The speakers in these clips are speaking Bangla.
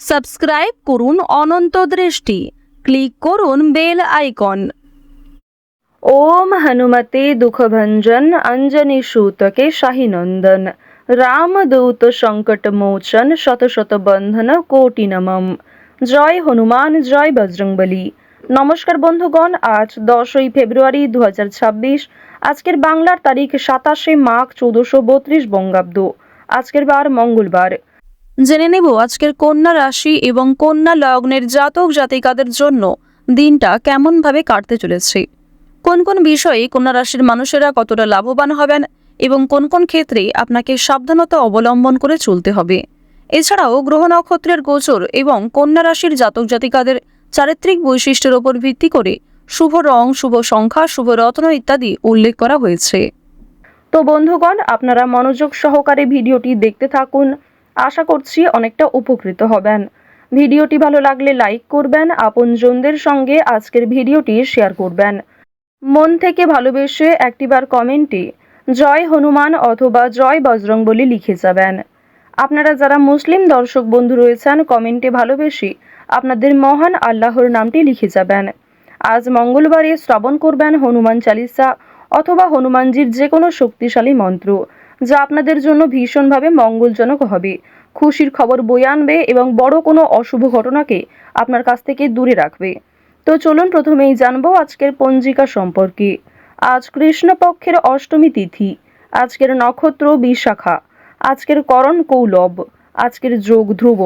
সাবস্ক্রাইব করুন অনন্ত দৃষ্টি, ক্লিক করুন বেল আইকন। ওম হনুমতে দুঃখভঞ্জন অঞ্জনী সূতকে শাহীনন্দন রামদূত সংকট মোচন শত শত বন্ধন কোটি নমঃ। জয় হনুমান, জয় বজরংবলী। নমস্কার বন্ধুগণ, আজ 10ই ফেব্রুয়ারি 2026। আজকের বাংলার তারিখ 27শে মাঘ 1432 বঙ্গাব্দ। আজকের বার মঙ্গলবার। জেনে নেব আজকের কন্যা রাশি এবং কন্যা লগ্নের জাতক জাতিকাদের জন্য দিনটা কেমনভাবে কাটতে চলেছে, কোন কোন বিষয়ে কন্যা রাশির মানুষেরা কতটা লাভবান হবেন এবং কোন কোন ক্ষেত্রে আপনাকে সাবধানতা অবলম্বন করে চলতে হবে। এছাড়াও গ্রহ নক্ষত্রের গোচর এবং কন্যা রাশির জাতক জাতিকাদের চারিত্রিক বৈশিষ্ট্যের উপর ভিত্তি করে শুভ রং, শুভ সংখ্যা, শুভ রত্ন ইত্যাদি উল্লেখ করা হয়েছে। তো বন্ধুগণ, আপনারা মনোযোগ সহকারে ভিডিওটি দেখতে থাকুন। আশা করছি অনেকটা উপকৃত হবেন। ভিডিওটি ভালো লাগলে লাইক করবেন, আপনজনদের সঙ্গে আজকের ভিডিওটি শেয়ার করবেন। মন থেকে ভালোবেসে একটিবার কমেন্টে জয় হনুমান অথবা জয় বজরংবলী লিখে যাবেন। আপনারা যারা মুসলিম দর্শক বন্ধু রয়েছেন, কমেন্টে ভালোবেসে আপনাদের মহান আল্লাহর নামটি লিখে যাবেন। আজ মঙ্গলবারে শ্রবণ করবেন হনুমান চালিসা অথবা হনুমানজির যে কোনো শক্তিশালী মন্ত্র, যা আপনাদের জন্য ভীষণভাবে মঙ্গলজনক হবে, খুশির খবর বয়ে আনবে এবং বড় কোনো অশুভ ঘটনাকে আপনার কাছ থেকে দূরে রাখবে। তো চলুন প্রথমেই জানবো আজকের পঞ্জিকা সম্পর্কে। আজ কৃষ্ণপক্ষের অষ্টমী তিথি, আজকের নক্ষত্র বিশাখা, আজকের করণ কৌলব, আজকের যোগ ধ্রুব।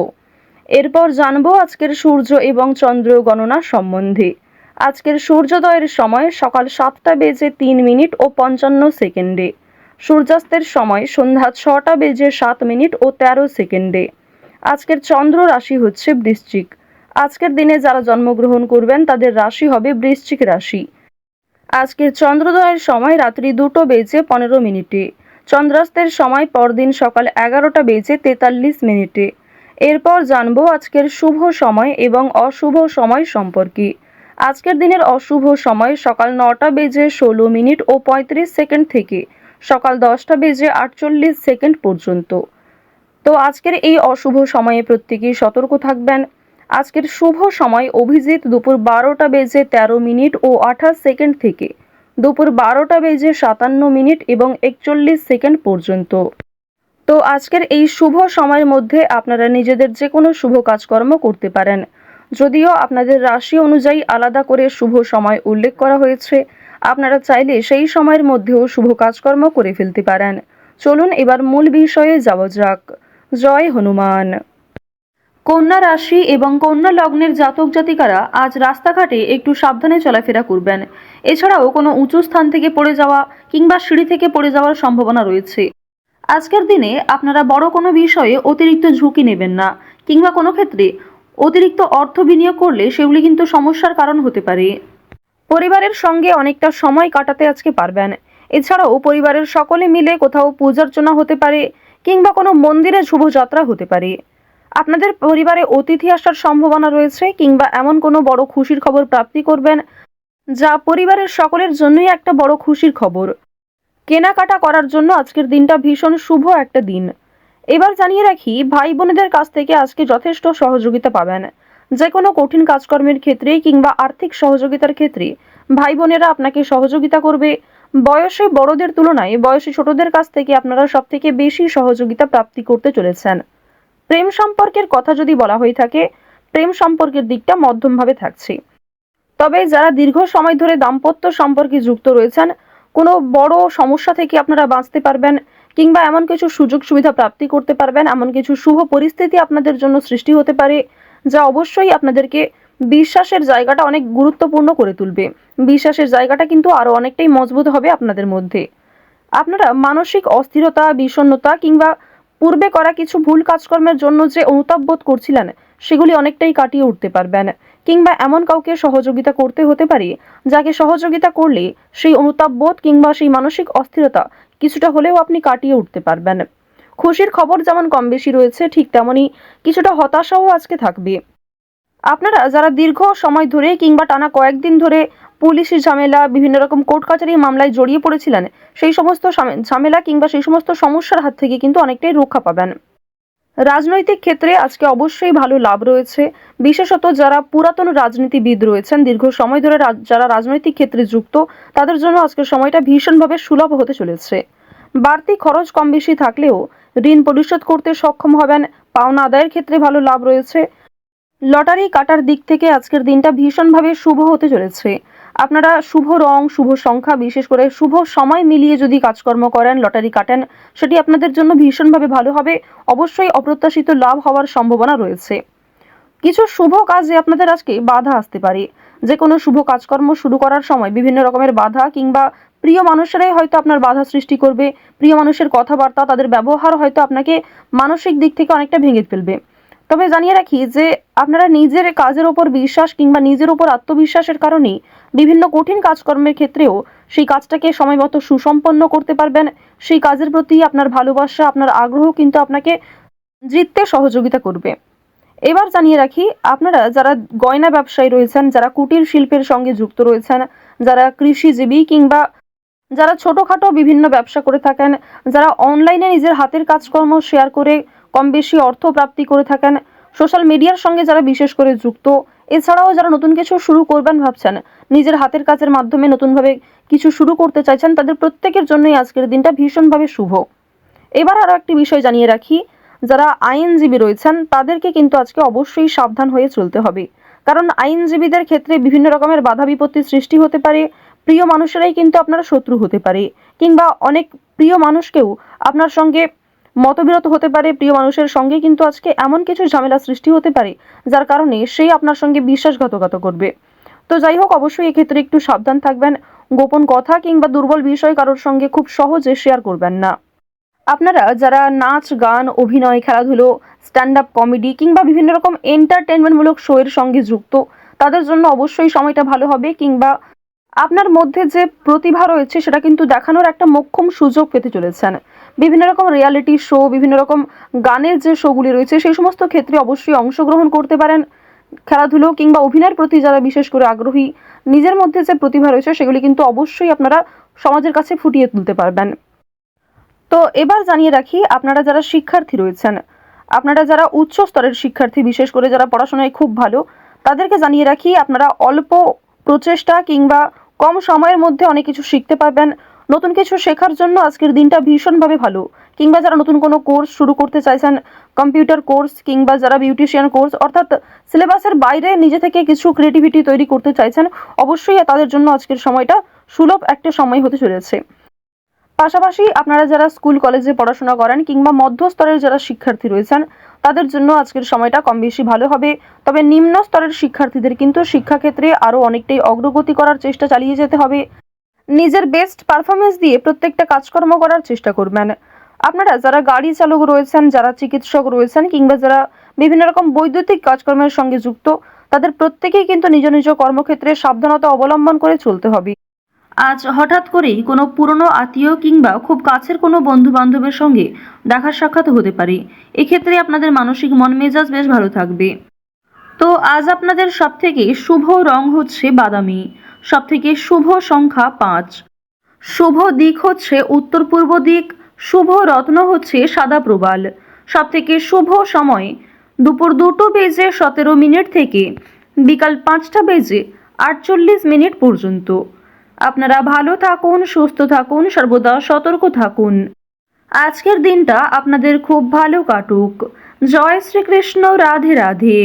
এরপর জানবো আজকের সূর্য এবং চন্দ্র গণনা সম্বন্ধে। আজকের সূর্যোদয়ের সময় সকাল 7টা বেজে 3 মিনিট ও 55 সেকেন্ডে, সূর্যাস্তের সময় সন্ধ্যা 6টা বেজে 7 মিনিট ও 13 সেকেন্ডে। আজকের চন্দ্র রাশি হচ্ছে বৃশ্চিক। আজকের দিনে যারা জন্মগ্রহণ করবেন তাদের রাশি হবে বৃশ্চিক রাশি। আজকের চন্দ্রোদয়ের সময় রাত্রি 2টো বেজে 15 মিনিটে, চন্দ্রাস্তের সময় পরদিন সকাল 11টা বেজে 43 মিনিটে। এরপর জানবো আজকের শুভ সময় এবং অশুভ সময় সম্পর্কে। আজকের দিনের অশুভ সময় সকাল 9টা বেজে 16 মিনিট ও 35 সেকেন্ড থেকে সকাল 10টা বেজে 48 সেকেন্ড পর্যন্ত। তো আজকের এই অশুভ সময়ে প্রত্যেকেই সতর্ক থাকবেন। আজকের শুভ সময় অভিজিৎ দুপুর 12টা বেজে 13 মিনিট ও 28 সেকেন্ড থেকে দুপুর 12টা বেজে 57 মিনিট এবং 41 সেকেন্ড পর্যন্ত। তো আজকের এই শুভ সময়ের মধ্যে আপনারা নিজেদের যে কোনো শুভ কাজকর্ম করতে পারেন। যদিও আপনাদের রাশি অনুযায়ী আলাদা করে শুভ সময় উল্লেখ করা হয়েছে, আপনারা চাইলে সেই সময়ের মধ্যেও শুভ কাজকর্ম করে ফেলতে পারেন। চলুন এবার মূল বিষয়ে যাওয়া যাক। জয় হনুমান। কন্যা রাশি এবং কন্যা লগ্নের জাতক জাতিকারা আজ রাস্তাঘাটে একটু সাবধানে চলাফেরা করবেন। এছাড়াও কোনো উঁচু স্থান থেকে পড়ে যাওয়া কিংবা সিঁড়ি থেকে পড়ে যাওয়ার সম্ভাবনা রয়েছে। আজকের দিনে আপনারা বড় কোনো বিষয়ে অতিরিক্ত ঝুঁকি নেবেন না, কিংবা কোনো ক্ষেত্রে অতিরিক্ত অর্থ বিনিয়োগ করলে সেগুলি কিন্তু সমস্যার কারণ হতে পারে। পরিবারের সঙ্গে অনেকটা সময় কাটাতে আজকে পারবেন। এছাড়াও পরিবারের সকলে মিলে কোথাও পূজার্চনা হতে পারে কিংবা কোনো মন্দিরে শুভযাত্রা হতে পারে। আপনাদের পরিবারে অতিথি আসার সম্ভাবনা রয়েছে কিংবা এমন কোনো বড় খুশির খবর প্রাপ্তি করবেন, যা পরিবারের সকলের জন্যই একটা বড় খুশির খবর। কেনাকাটা করার জন্য আজকের দিনটা ভীষণ শুভ একটা দিন। এবার জানিয়ে রাখি, ভাই বোনেদের কাছ থেকে আজকে যথেষ্ট সহযোগিতা পাবেন। যে কোনো কঠিন কাজকর্মের ক্ষেত্রে কিংবা আর্থিক সহযোগিতার ক্ষেত্রে ভাই বোনেরা আপনাকে সহযোগিতা করবে। বয়সে বড়দের তুলনায় বয়সে ছোটদের কাছ থেকে আপনারা সব থেকে বেশি সহযোগিতা প্রাপ্তি করতে চলেছেন। প্রেম সম্পর্কের কথা যদি বলা হয়ে থাকে, প্রেম সম্পর্কের দিকটা মধ্যমভাবে থাকছে। তবে যারা দীর্ঘ সময় ধরে দাম্পত্য সম্পর্কে যুক্ত রয়েছেন, কোনো বড় সমস্যা থেকে আপনারা বাঁচতে পারবেন কিংবা এমন কিছু সুযোগ সুবিধা প্রাপ্তি করতে পারবেন, এমন কিছু শুভ পরিস্থিতি আপনাদের জন্য সৃষ্টি হতে পারে, যা অবশ্যই আপনাদেরকে বিশ্বাসের জায়গাটা অনেক গুরুত্বপূর্ণ করে তুলবে। বিশ্বাসের জায়গাটা কিন্তু আরো অনেকটাই মজবুত হবে আপনাদের মধ্যে। আপনারা মানসিক অস্থিরতা, বিষণ্ণতা কিংবা পূর্বে করা কিছু ভুল কাজকর্মের জন্য যে অনুতাপ বোধ করছিলেন, সেগুলি অনেকটাই কাটিয়ে উঠতে পারবেন। কিংবা এমন কাউকে সহযোগিতা করতে হতে পারে, যাকে সহযোগিতা করলে সেই অনুতাপ বোধ কিংবা সেই মানসিক অস্থিরতা কিছুটা হলেও আপনি কাটিয়ে উঠতে পারবেন। খুশির খবর যেমন কম বেশি রয়েছে, ঠিক তেমনই কিছুটা হতাশাও আজকে থাকবে। আপনারা যারা দীর্ঘ সময় ধরে কিংবা টানা কয়েকদিন ধরে পুলিশি ঝামেলা, বিভিন্ন রকম কোর্ট কাচারি মামলায় জড়িয়ে পড়েছিলেন, সেই সমস্ত ঝামেলা কিংবা সেই সমস্ত সমস্যার হাত থেকে কিন্তু অনেকটাই রক্ষা পাবেন। রাজনৈতিক ক্ষেত্রে আজকে অবশ্যই ভালো লাভ রয়েছে। বিশেষত যারা পুরাতন রাজনীতিবিদ রয়েছেন, দীর্ঘ সময় ধরে যারা রাজনৈতিক ক্ষেত্রে যুক্ত, তাদের জন্য আজকের সময়টা ভীষণভাবে সুলভ হতে চলেছে। বাড়তি খরচ কম বেশি থাকলেও ঋণ পরিশোধ করতে সক্ষম হবেন। পাওনা আদায়ের ক্ষেত্রে ভালো লাভ রয়েছে। লটারি কাটার দিক থেকে আজকের দিনটা ভীষণভাবে শুভ হতে চলেছে। আপনারা শুভ রং, শুভ সংখ্যা, বিশেষ করে শুভ সময় মিলিয়ে যদি কাজকর্ম করেন, লটারি কাটেন, সেটি আপনাদের জন্য ভীষণভাবে ভালো হবে। অবশ্যই অপ্রত্যাশিত লাভ হওয়ার সম্ভাবনা রয়েছে। কিছু শুভ কাজে আপনাদের আজকে বাধা আসতে পারে। যে কোনো শুভ কাজকর্ম শুরু করার সময় বিভিন্ন রকমের বাধা কিংবা প্রিয় মানুষেরাই হয়তো আপনার বাধা সৃষ্টি করবে। প্রিয় মানুষের কথাবার্তা, তাদের ব্যবহার হয়তো আপনাকে মানসিক দিক থেকে অনেকটা ভেঙে ফেলবে। তবে জানিয়ে রাখি যে আপনারা নিজের কাজের ওপর বিশ্বাস কিংবা নিজের ওপর আত্মবিশ্বাসের কারণেই বিভিন্ন কঠিন কাজকর্মের ক্ষেত্রেও সেই কাজটাকে সময়মতো সুসম্পন্ন করতে পারবেন। সেই কাজের প্রতি আপনার ভালোবাসা, আপনার আগ্রহ কিন্তু আপনাকে জিততে সহযোগিতা করবে। এবার জানিয়ে রাখি, আপনারা যারা গয়না ব্যবসায়ী রয়েছেন, যারা কুটির শিল্পের সঙ্গে যুক্ত রয়েছেন, যারা কৃষিজীবী কিংবা যারা ছোটোখাটো বিভিন্ন ব্যবসা করে থাকেন, যারা অনলাইনে নিজের হাতের কাজকর্ম শেয়ার করে কম বেশি অর্থ প্রাপ্তি করে থাকেন, সোশ্যাল মিডিয়ার সঙ্গে যারা বিশেষ করে যুক্ত, এছাড়াও যারা নতুন কিছু শুরু করবেন ভাবছেন, নিজের হাতের কাজের মাধ্যমে নতুনভাবে কিছু শুরু করতে চাইছেন, তাদের প্রত্যেকের জন্যই আজকের দিনটা ভীষণভাবে শুভ। এবার আরও একটি বিষয় জানিয়ে রাখি, যারা আইনজীবী রয়েছেন তাদেরকে কিন্তু আজকে অবশ্যই সাবধান হয়ে চলতে হবে। কারণ আইনজীবীদের ক্ষেত্রে বিভিন্ন রকমের বাধা বিপত্তির সৃষ্টি হতে পারে। প্রিয় মানুষেরাই কিন্তু আপনার শত্রু হতে পারে, কিংবা অনেক প্রিয় মানুষকেও আপনার সঙ্গে মতবিরোধ হতে পারে। প্রিয় মানুষের সঙ্গে কিন্তু আজকে এমন কিছু ঝামেলা সৃষ্টি হতে পারে যার কারণে সেই আপনার সঙ্গে বিশ্বাসঘাতকতা করবে। তো যাই হোক, অবশ্যই এক্ষেত্রে একটু সাবধান থাকবেন। গোপন কথা কিংবা দুর্বল বিষয় কারোর সঙ্গে খুব সহজে শেয়ার করবেন না। আপনারা যারা নাচ, গান, অভিনয়, খেলাধুলো, স্ট্যান্ড আপ কমেডি কিংবা বিভিন্ন রকম এন্টারটেনমেন্টমূলক শো এর সঙ্গে যুক্ত, তাদের জন্য অবশ্যই সময়টা ভালো হবে। কিংবা আপনার মধ্যে যে প্রতিভা রয়েছে সেটা কিন্তু দেখানোর একটা মোক্ষম সুযোগ পেতে চলেছেন। বিভিন্ন রকম রিয়ালিটি শো, বিভিন্ন রকম গানের যে শোগুলি রয়েছে সেই সমস্ত ক্ষেত্রে অবশ্যই অংশগ্রহণ করতে পারেন। খেলাধুলো কিংবা অভিনয়ের প্রতি যারা বিশেষ করে আগ্রহী, নিজের মধ্যে যে প্রতিভা রয়েছে সেগুলি কিন্তু অবশ্যই আপনারা সমাজের কাছে ফুটিয়ে তুলতে পারবেন। তো এবার জানিয়ে রাখি, আপনারা যারা শিক্ষার্থী রয়েছেন, আপনারা যারা উচ্চ স্তরের শিক্ষার্থী, বিশেষ করে যারা পড়াশোনায় খুব ভালো, তাদেরকে জানিয়ে রাখি আপনারা অল্প প্রচেষ্টা কিংবা কম সময়ের মধ্যে অনেক কিছু শিখতে পারবেন। নতুন কিছু শেখার জন্য আজকের দিনটা ভীষণভাবে ভালো। কিংবা যারা নতুন কোনো কোর্স শুরু করতে চাইছেন, কম্পিউটার কোর্স কিংবা যারা বিউটিশিয়ান কোর্স, অর্থাৎ সিলেবাসের বাইরে নিজে থেকে কিছু ক্রিয়েটিভিটি তৈরি করতে চাইছেন, অবশ্যই তাদের জন্য আজকের সময়টা সুলভ একটা সময় হতে চলেছে। পাশাপাশি আপনারা যারা স্কুল কলেজে পড়াশোনা করেন কিংবা মধ্যস্তরের যারা শিক্ষার্থী রয়েছেন, তাদের জন্য আজকের সময়টা কম বেশি ভালো হবে। তবে নিম্ন স্তরের শিক্ষার্থীদের কিন্তু শিক্ষাক্ষেত্রে আরও অনেকটাই অগ্রগতি করার চেষ্টা চালিয়ে যেতে হবে। নিজের বেস্ট পারফরমেন্স দিয়ে প্রত্যেকটা কাজকর্ম করার চেষ্টা করবেন। আপনারা যারা গাড়ি চালক রয়েছেন, যারা চিকিৎসক রয়েছেন কিংবা যারা বিভিন্ন রকম বৈদ্যুতিক কাজকর্মের সঙ্গে যুক্ত, তাদের প্রত্যেকেই কিন্তু নিজ নিজ কর্মক্ষেত্রে সাবধানতা অবলম্বন করে চলতে হবে। আজ হঠাৎ করেই কোনো পুরনো আত্মীয় কিংবা খুব কাছের কোনো বন্ধু বান্ধবের সঙ্গে দেখা সাক্ষাৎ হতে পারে। এক্ষেত্রে আপনাদের মানসিক মন মেজাজ বেশ ভালো থাকবে। তো আজ আপনাদের সবথেকে শুভ রং হচ্ছে বাদামি, সবথেকে শুভ সংখ্যা 5, শুভ দিক হচ্ছে উত্তর পূর্ব দিক, শুভ রত্ন হচ্ছে সাদা প্রবাল। সবথেকে শুভ সময় দুপুর 2:17 থেকে বিকাল 5:48 পর্যন্ত। আপনারা ভালো থাকুন, সুস্থ থাকুন, সর্বদা সতর্ক থাকুন। আজকের দিনটা আপনাদের খুব ভালো কাটুক। জয় শ্রীকৃষ্ণ, রাধে রাধে।